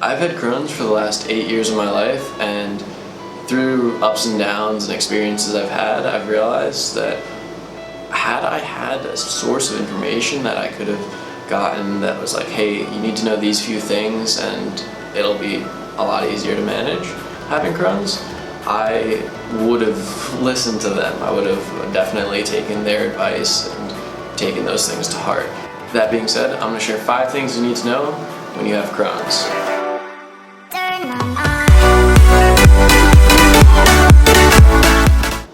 I've had Crohn's for the last 8 years of my life, and through ups and downs and experiences I've realized that had I had a source of information that I could have gotten that was like, hey, you need to know these few things and it'll be a lot easier to manage having Crohn's, I would have listened to them. I would have definitely taken their advice and taken those things to heart. That being said, I'm going to share 5 things you need to know when you have Crohn's.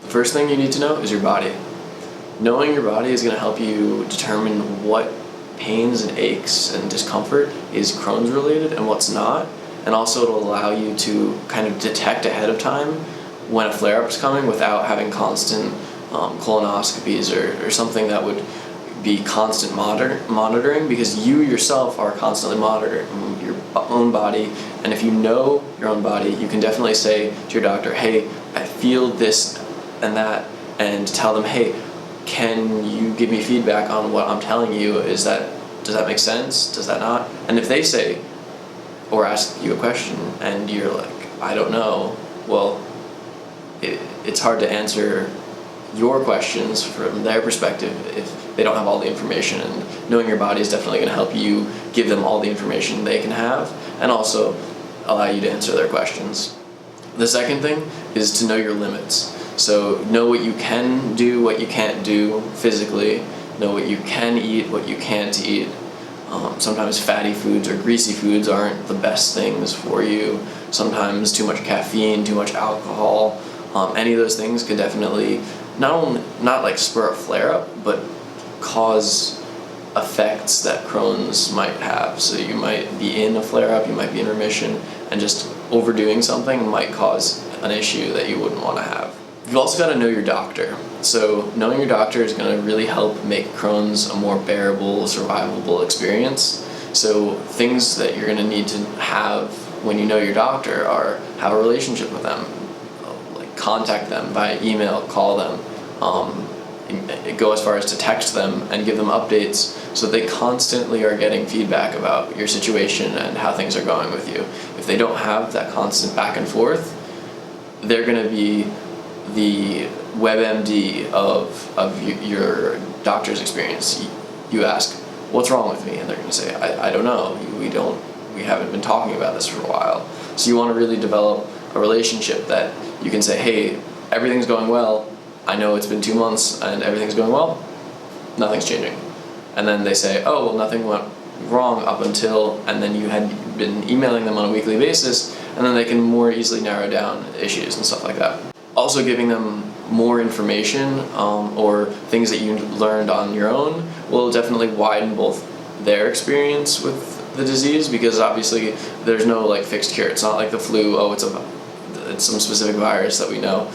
The first thing you need to know is your body. Knowing your body is going to help you determine what pains and aches and discomfort is Crohn's related and what's not, and also it'll allow you to kind of detect ahead of time when a flare-up is coming without having constant colonoscopies or something that would be constant monitoring, because you yourself are constantly monitoring your own body, and if you know your own body, you can definitely say to your doctor, hey, I feel this and that, and tell them, hey, can you give me feedback on what I'm telling you? Does that make sense? Does that not? And if they say, or ask you a question, and you're like, I don't know, well, it's hard to answer your questions from their perspective if they don't have all the information, and knowing your body is definitely going to help you give them all the information they can have, and also allow you to answer their questions. The second thing is to know your limits. So know what you can do, what you can't do physically, know what you can eat, what you can't eat. Sometimes fatty foods or greasy foods aren't the best things for you. Sometimes too much caffeine, too much alcohol, any of those things could definitely not like spur a flare-up, but cause effects that Crohn's might have. So you might be in a flare-up, you might be in remission, and just overdoing something might cause an issue that you wouldn't want to have. You've also got to know your doctor. So knowing your doctor is going to really help make Crohn's a more bearable, survivable experience. So things that you're going to need to have when you know your doctor are have a relationship with them. Like contact them via email, call them, go as far as to text them and give them updates so they constantly are getting feedback about your situation and how things are going with you. If they don't have that constant back and forth, they're going to be the WebMD of your doctor's experience. You ask, what's wrong with me? And they're going to say, I don't know. We haven't been talking about this for a while. So you want to really develop a relationship that you can say, hey, everything's going well. I know it's been 2 months and everything's going well. Nothing's changing. And then they say, oh, well, nothing went wrong up until, and then you had been emailing them on a weekly basis, and then they can more easily narrow down issues and stuff like that. Also giving them more information or things that you learned on your own will definitely widen both their experience with the disease, because obviously there's no like fixed cure. It's not like the flu, it's some specific virus that we know.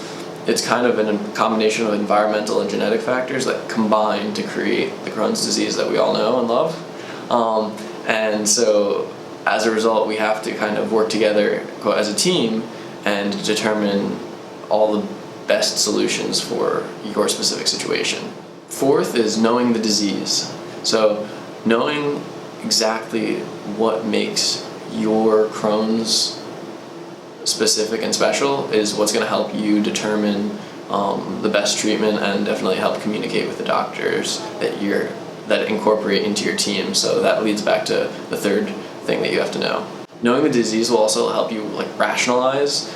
It's kind of a combination of environmental and genetic factors that combine to create the Crohn's disease that we all know and love. And so as a result, we have to kind of work together as a team and determine all the best solutions for your specific situation. Fourth is knowing the disease. So knowing exactly what makes your Crohn's specific and special is what's going to help you determine the best treatment, and definitely help communicate with the doctors that incorporate into your team. So that leads back to the third thing that you have to know. Knowing the disease will also help you like rationalize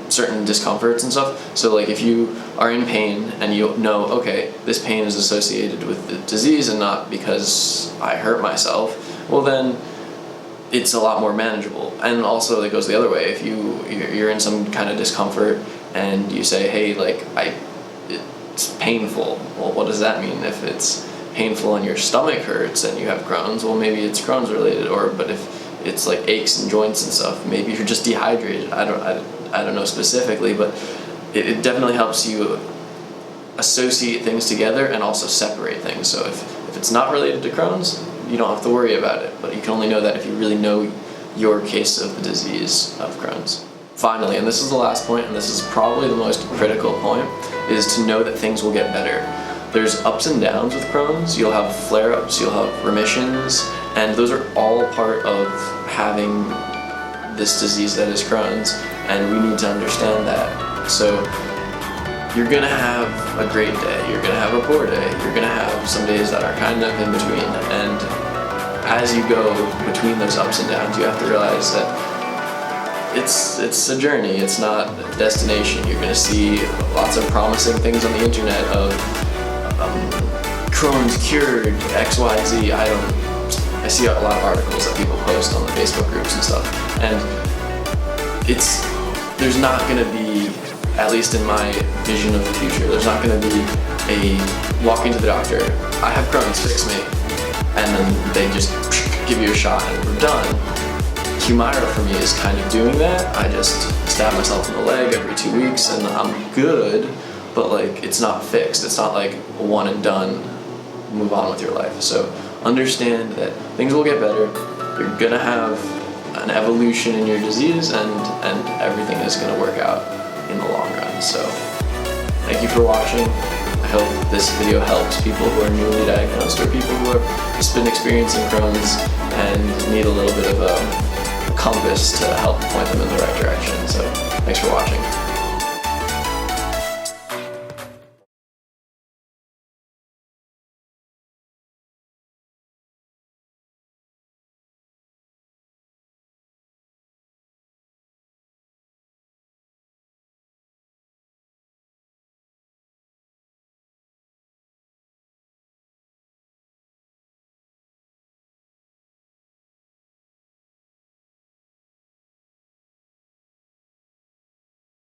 certain discomforts and stuff. So like if you are in pain and you know, okay, this pain is associated with the disease and not because I hurt myself, well then it's a lot more manageable. And also it goes the other way. If you're in some kind of discomfort and you say, hey, like it's painful, well, what does that mean? If it's painful and your stomach hurts and you have Crohn's, well, maybe it's Crohn's related. But if it's like aches and joints and stuff, maybe you're just dehydrated. I don't know specifically, but it definitely helps you associate things together and also separate things. So if it's not related to Crohn's, you don't have to worry about it, but you can only know that if you really know your case of the disease of Crohn's. Finally, and this is the last point, and this is probably the most critical point, is to know that things will get better. There's ups and downs with Crohn's. You'll have flare-ups, you'll have remissions, and those are all part of having this disease that is Crohn's, and we need to understand that. So you're gonna have a great day, you're gonna have a poor day, you're gonna have some days that are kind of in between, and as you go between those ups and downs, you have to realize that it's a journey, it's not a destination. You're gonna see lots of promising things on the internet of Crohn's cured, XYZ. I see a lot of articles that people post on the Facebook groups and stuff, and there's not gonna be, at least in my vision of the future, there's not gonna be a walking to the doctor, I have Crohn's, fix me, and then they just give you a shot and we're done. Humira for me is kind of doing that. I just stab myself in the leg every 2 weeks and I'm good, but like it's not fixed. It's not like a one and done, move on with your life. So understand that things will get better. You're gonna have an evolution in your disease, and everything is gonna work out in the long run. So thank you for watching. I hope this video helps people who are newly diagnosed or people who have just been experiencing Crohn's and need a little bit of a compass to help point them in the right direction. So thanks for watching.